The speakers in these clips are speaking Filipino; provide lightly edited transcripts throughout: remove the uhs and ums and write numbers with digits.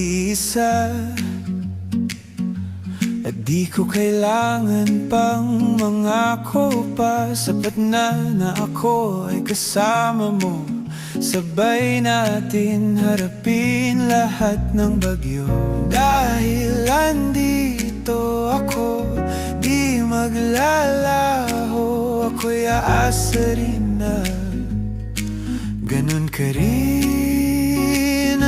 mag-iisa, at di ko kailangan pang mangako pa. Sapat na ako ay kasama mo. Sabay natin harapin lahat ng bagyo. Dahil andito ako, di maglalaho. Ako'y aasa rin na ganun ka rin.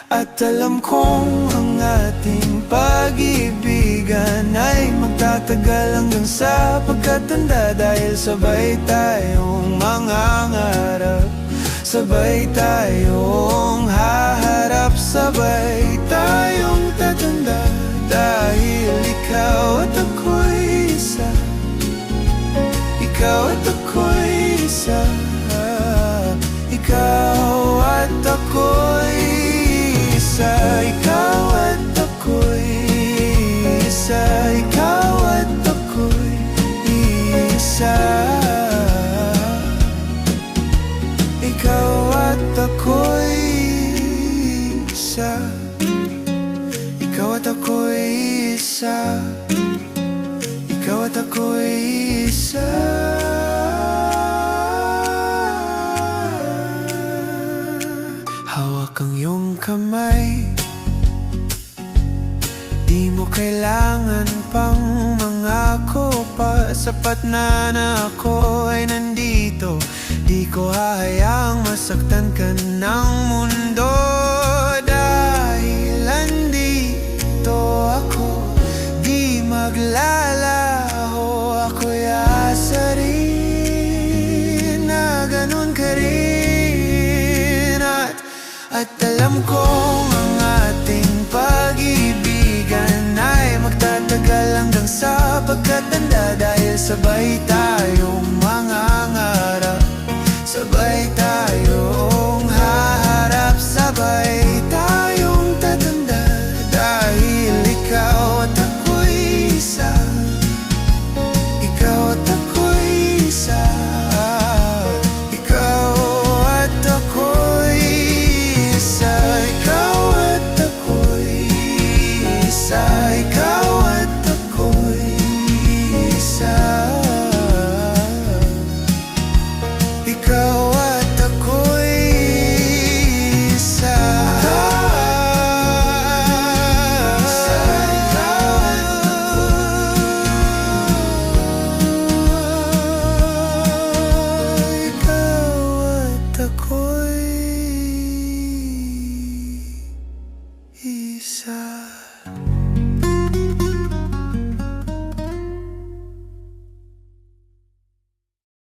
At alam kong ang ating pag-ibigan ay magtatagal hanggang sa pagkatanda. Dahil sabay tayong mangangarap, sabay tayong haharap, sabay tayong tatanda. Dahil ikaw at ako'y isa, ikaw at ako'y isa, ikaw at ako'y isa, ikaw at ako'y isa, ikaw at ako'y isa, ikaw at ako'y isa, ikaw at ako'y isa, ikaw at ako'y isa. Hawak ang iyong kamay, di mo kailangan pang mangako pa. Sapat na ako ay nandito, di ko hahayaang masaktan ka ng mundo. Dahil andito ako, di maglalaho. Ako'y aasa rin na ganun ka rin. At alam kong ang ating pag-ibigan ay magtatagal hanggang sa pagkatanda. Dahil sabay tayong mangangarap, sabay tayo